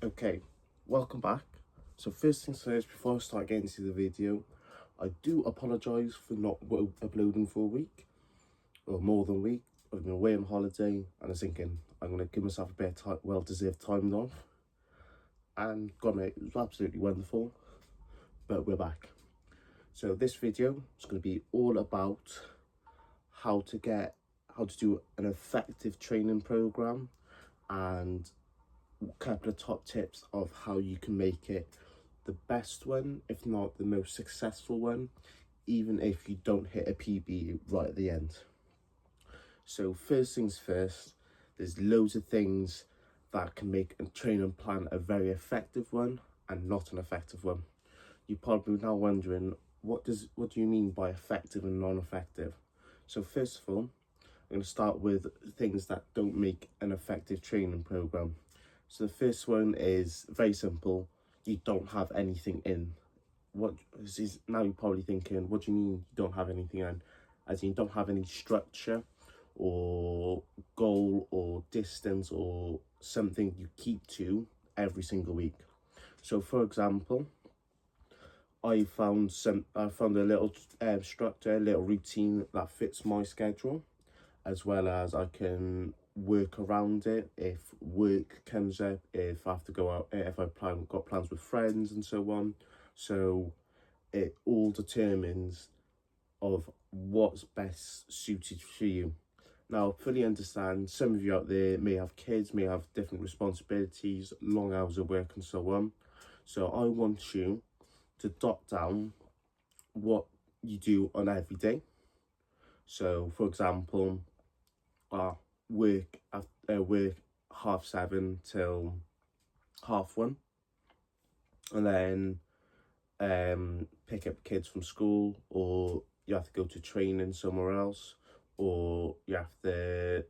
Okay, welcome back. So first things first, before I start getting into the video, I do apologise for not uploading for a week, or more than a week. I've been away on holiday, and I was thinking I'm going to give myself a bit of well-deserved time off. And God mate, it was absolutely wonderful, but we're back. So this video is going to be all about how to do an effective training program and a couple of top tips of how you can make it the best one, if not the most successful one, even if you don't hit a PB right at the end. So first things first, there's loads of things that can make a training plan a very effective one and not an effective one. You're probably now wondering, what do you mean by effective and non-effective? So first of all, I'm going to start with things that don't make an effective training program. So the first one is very simple. You don't have anything in. Now you're probably thinking, what do you mean you don't have anything in? As in, you don't have any structure or goal or distance or something you keep to every single week. So for example, I found a little structure, a little routine that fits my schedule, as well as I can work around it if work comes up, if I have to go out, if got plans with friends and so on. So it all determines of what's best suited for you. Now, I fully understand some of you out there may have kids, may have different responsibilities, long hours of work and so on. So I want you to jot down what you do on every day. So for example, work 7:30 till 1:30, and then pick up kids from school, or you have to go to training somewhere else, or you have to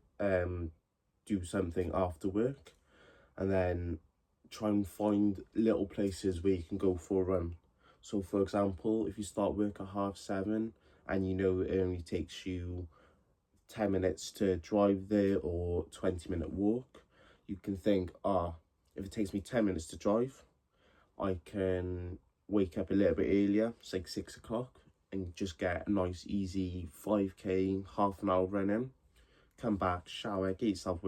do something after work, and then try and find little places where you can go for a run. So for example, if you start work at 7:30 and you know it only takes you 10 minutes to drive there or 20-minute walk, you can think, if it takes me 10 minutes to drive, I can wake up a little bit earlier, say 6 o'clock, and just get a nice easy 5k, half an hour running, come back, shower, get yourself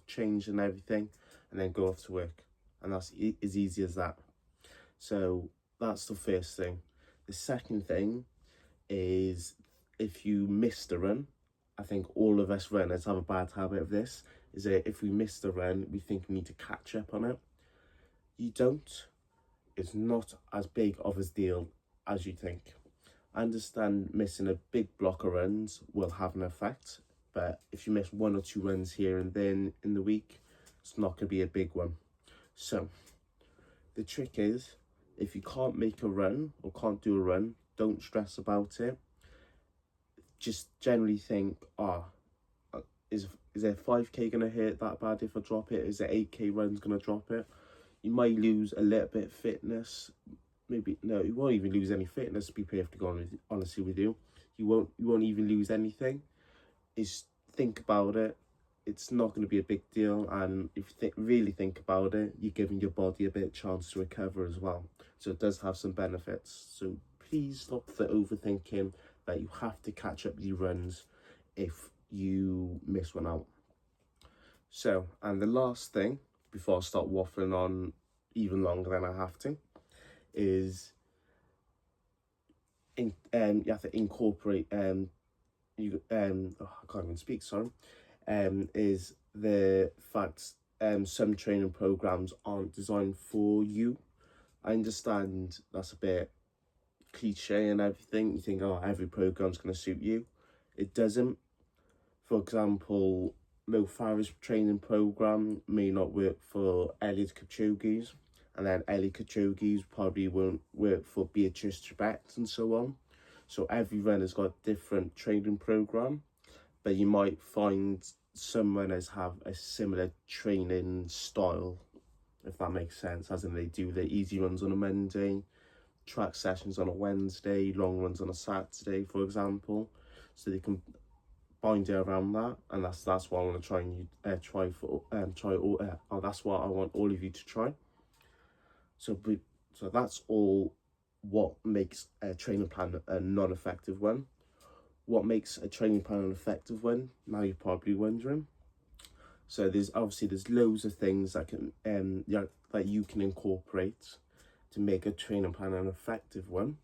changed and everything, and then go off to work. And that's as easy as that. So that's the first thing. The second thing is, if you miss the run, I think all of us runners have a bad habit of this, is that if we miss the run, we think we need to catch up on it. You don't. It's not as big of a deal as you think. I understand missing a big block of runs will have an effect, but if you miss 1 or 2 runs here and then in the week, it's not going to be a big one. So the trick is, if you can't make a run or can't do a run, don't stress about it. Just generally think, is there 5k gonna hurt that bad if I drop it? Is there 8k runs gonna drop it? You might lose a little bit of fitness. Maybe no, you won't even lose any fitness, to be perfectly honest with you. You won't even lose anything. Is think about it. It's not going to be a big deal, and if you really think about it, you're giving your body a bit of chance to recover as well. So it does have some benefits. So please stop the overthinking that you have to catch up your runs if you miss one out. So, and the last thing, before I start waffling on even longer than I have to, is you have to incorporate I can't even speak, sorry. Is the fact some training programs aren't designed for you. I understand that's a bit cliche and everything. You think, every program's going to suit you. It doesn't. For example, Mo Farah's training program may not work for Eliud Kipchoge's, and then Eliud Kipchoge's probably won't work for Beatrice Chebet and so on. So every runner's got a different training program, but you might find some runners have a similar training style, if that makes sense, as in they do their easy runs on a Monday, track sessions on a Wednesday, long runs on a Saturday, for example. So they can bind it around that, and that's what I want to try and try all. That's what I want all of you to try. So that's all. What makes a training plan a non-effective one? What makes a training plan an effective one? Now you're probably wondering. So there's loads of things that that you can incorporate to make a training plan an effective one.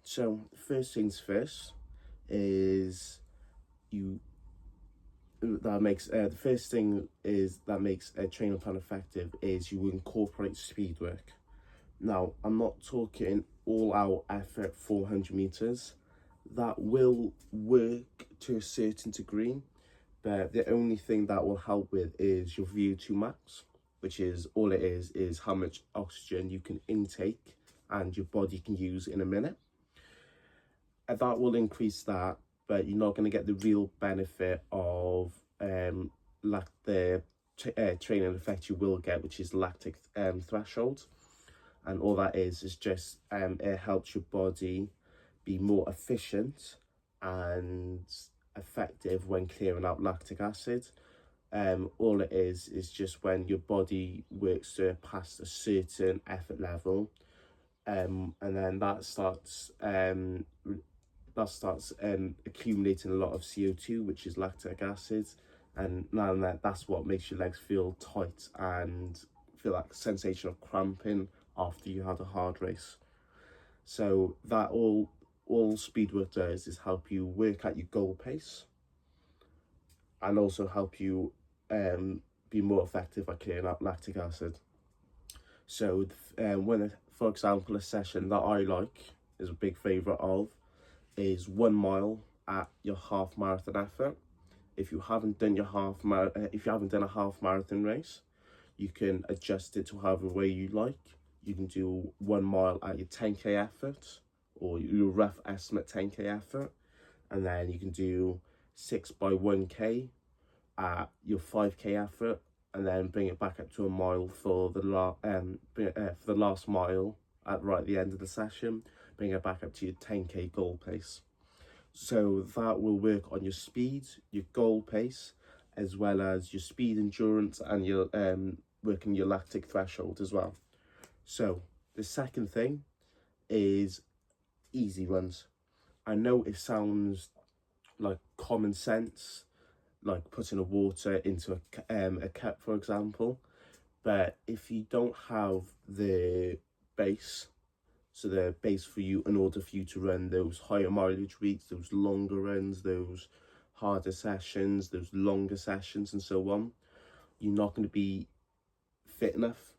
So first things first is the first thing is that makes a training plan effective is you incorporate speed work. Now, I'm not talking all out effort 400 meters. That will work to a certain degree, but the only thing that will help with is your VO2 max, which is all it is how much oxygen you can intake and your body can use in a minute. And that will increase that, but you're not going to get the real benefit of the training effect you will get, which is lactic threshold. And all that is just it helps your body be more efficient and effective when clearing out lactic acid. All it is just when your body works past a certain effort level, and then that starts accumulating a lot of CO2, which is lactic acid, and now that's what makes your legs feel tight and feel like a sensation of cramping after you had a hard race. So that all speed work does is help you work at your goal pace and also help you be more effective at clearing out lactic acid. So for example, a session that I like, is a big favourite of, is 1 mile at your half marathon effort. If you haven't done a half marathon race, you can adjust it to however way you like. You can do 1 mile at your 10k effort, or your rough estimate 10k effort, and then you can do 6 by 1k at your 5k effort, and then bring it back up to a mile for the last mile at the end of the session. Bring it back up to your 10k goal pace. So that will work on your speed, your goal pace, as well as your speed endurance, and your working your lactic threshold as well. So the second thing is easy runs. I know it sounds like common sense, like putting a water into a cup, for example, but if you don't have the base, so the base for you in order for you to run those higher mileage weeks, those longer runs, those harder sessions, those longer sessions, and so on, you're not going to be fit enough.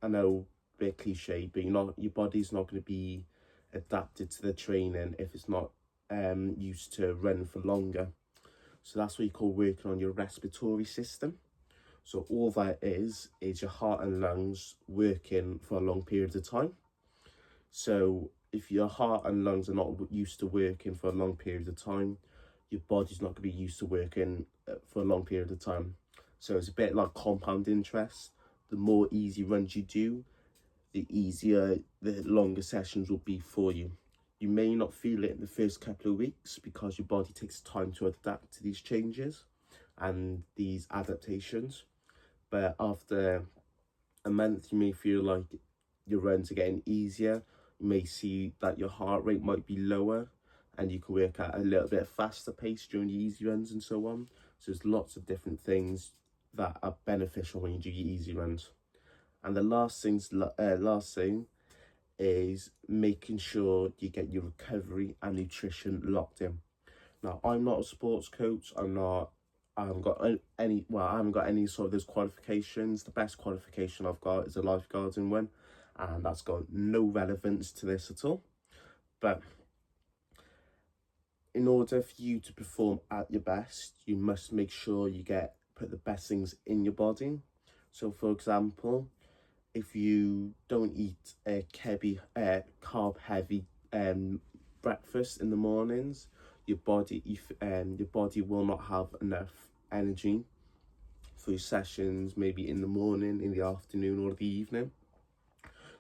I know, a bit cliche, but your body's not going to be adapted to the training if it's not used to running for longer. So that's what you call working on your respiratory system. So all that is your heart and lungs working for a long period of time. So if your heart and lungs are not used to working for a long period of time, your body's not going to be used to working for a long period of time. So it's a bit like compound interest. The more easy runs you do, the easier the longer sessions will be for you. You may not feel it in the first couple of weeks because your body takes time to adapt to these changes and these adaptations. But after a month, you may feel like your runs are getting easier. You may see that your heart rate might be lower and you can work at a little bit faster pace during the easy runs and so on. So there's lots of different things that are beneficial when you do your easy runs. And the last thing is making sure you get your recovery and nutrition locked in. Now, I'm not a sports coach. I haven't got any sort of those qualifications. The best qualification I've got is a lifeguarding one, and that's got no relevance to this at all. But in order for you to perform at your best, you must make sure you put the best things in your body. So for example, if you don't eat a carb heavy breakfast in the mornings, your body will not have enough energy for your sessions, maybe in the morning, in the afternoon, or the evening.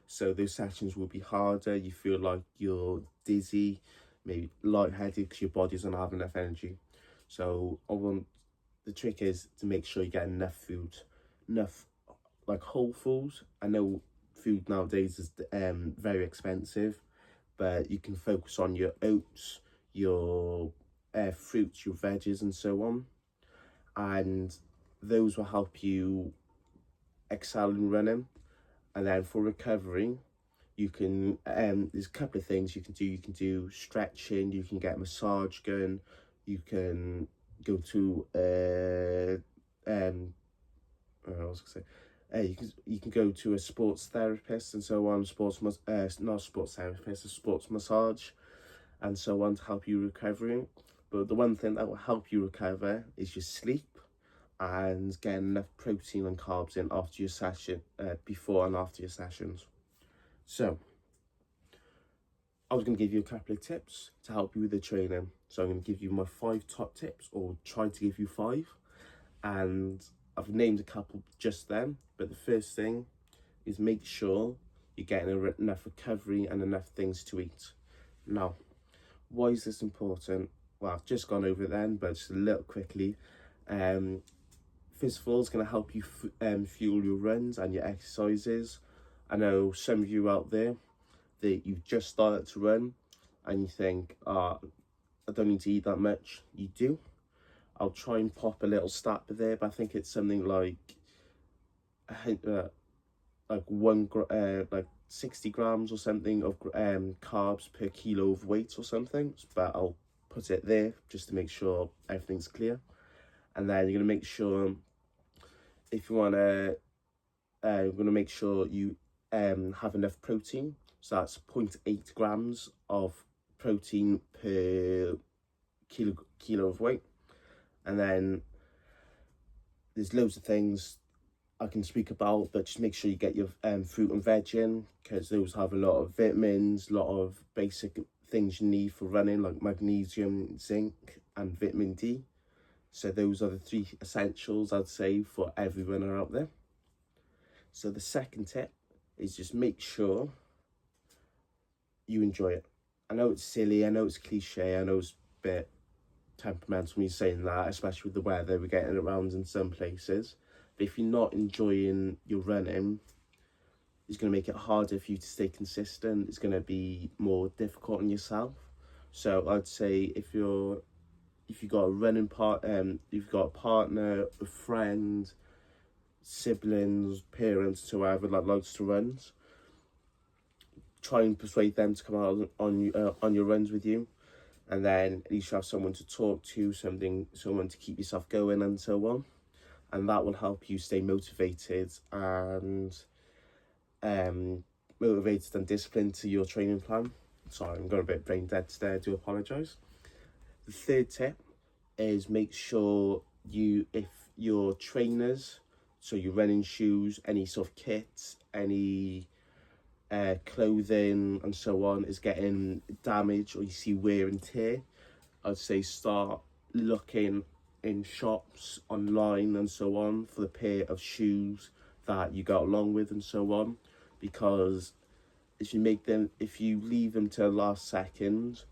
So those sessions will be harder. You feel like you're dizzy, maybe lightheaded because your body doesn't have enough energy. So the trick is to make sure you get enough food, enough like whole foods. I know food nowadays is very expensive, but you can focus on your oats, your fruits, your veggies, and so on, and those will help you excel in running. And then for recovery, you can there's a couple of things you can do. You can do stretching, you can get a massage going, you can go to what was I gonna say? You can go to a sports therapist and so on, not sports therapist, a sports massage and so on to help you recovering. But the one thing that will help you recover is your sleep and getting enough protein and carbs in after your session, before and after your sessions. So I was going to give you a couple of tips to help you with the training. So I'm going to give you my 5 top tips, or try to give you 5. And I've named a couple just then. But the first thing is make sure you're getting enough recovery and enough things to eat. Now, why is this important? Well, I've just gone over it then, but just a little quickly. First of all, it's going to help you fuel your runs and your exercises. I know some of you out there that you've just started to run and you think, I don't need to eat that much. You do. I'll try and pop a little stat there, but I think it's something like 60 grams or something of carbs per kilo of weight or something. But I'll put it there just to make sure everything's clear. And then you're going to make sure, if you want to, you're going to make sure you have enough protein. So that's 0.8 grams of protein per kilo of weight. And then there's loads of things I can speak about, but just make sure you get your fruit and veg in, because those have a lot of vitamins, a lot of basic things you need for running, like magnesium, zinc, and vitamin D. So those are the 3 essentials, I'd say, for every runner out there. So the second tip is just make sure you enjoy it. I know it's silly, I know it's cliche, I know it's a bit temperamental me saying that, especially with the weather we're getting around in some places. But if you're not enjoying your running, it's going to make it harder for you to stay consistent. It's going to be more difficult on yourself. So I'd say if you've got a running you've got a partner, a friend, siblings, parents, whoever that likes to run, try and persuade them to come out on your runs with you, and then at least you have someone to talk to, someone to keep yourself going and so on, and that will help you stay motivated and disciplined to your training plan. Sorry, I'm got a bit brain dead today, I do apologise. The third tip is make sure if your trainers, so your running shoes, any sort of kits, any clothing and so on is getting damaged, or you see wear and tear, I'd say start looking in shops, online and so on, for the pair of shoes that you got along with and so on, because if you leave them to the last second,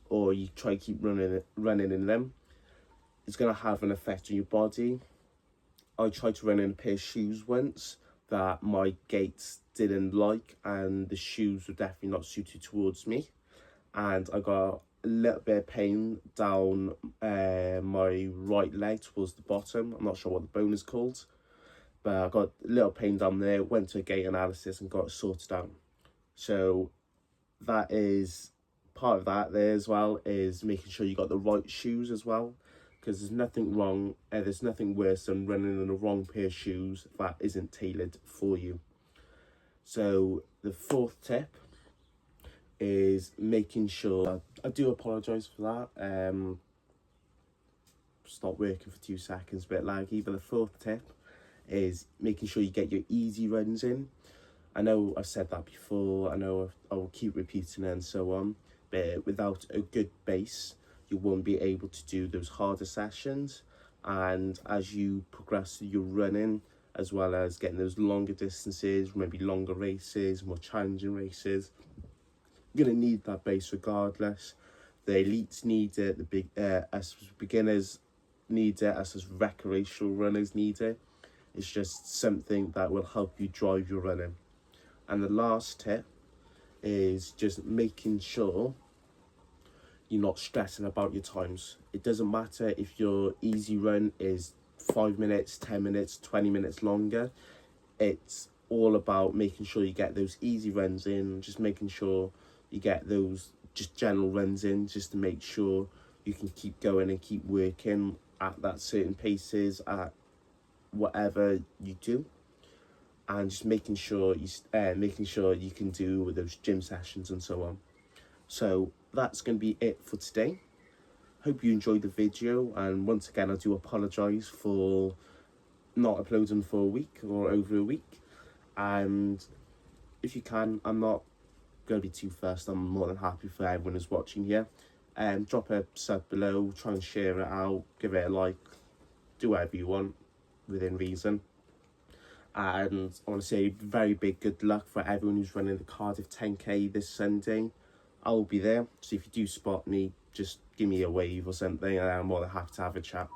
or you try to keep running in them, it's going to have an effect on your body. I tried to run in a pair of shoes once that my gaits didn't like, and the shoes were definitely not suited towards me, and I got a little bit of pain down my right leg towards the bottom. I'm not sure what the bone is called, but I got a little pain down there, went to a gait analysis and got it sorted out. So that is part of that there as well, is making sure you got the right shoes as well, because there's nothing worse than running in the wrong pair of shoes that isn't tailored for you. So the fourth tip is making sure, I do apologise for that, stop working for 2 seconds, a bit laggy, but the fourth tip is making sure you get your easy runs in. I know I've said that before, I know I will keep repeating it and so on, but without a good base, you won't be able to do those harder sessions. And as you progress through your running, as well as getting those longer distances, maybe longer races, more challenging races, you're going to need that base regardless. The elites need it, us beginners need it, us as recreational runners need it. It's just something that will help you drive your running. And the last tip is just making sure you're not stressing about your times. It doesn't matter if your easy run is 5 minutes, 10 minutes, 20 minutes longer. It's all about making sure you get those easy runs in, just making sure you get those just general runs in, just to make sure you can keep going and keep working at that certain paces, at whatever you do, and just making sure you can do with those gym sessions and so on. So that's going to be it for today. Hope you enjoyed the video, and once again I do apologise for not uploading for a week or over a week. And if you can, I'm not going to be too fussed. I'm more than happy for everyone who's watching here. Drop a sub below, try and share it out, give it a like, do whatever you want within reason. And I want to say very big good luck for everyone who's running the Cardiff 10k this Sunday. I'll be there, so if you do spot me, just give me a wave or something, and I'm more than happy to have a chat.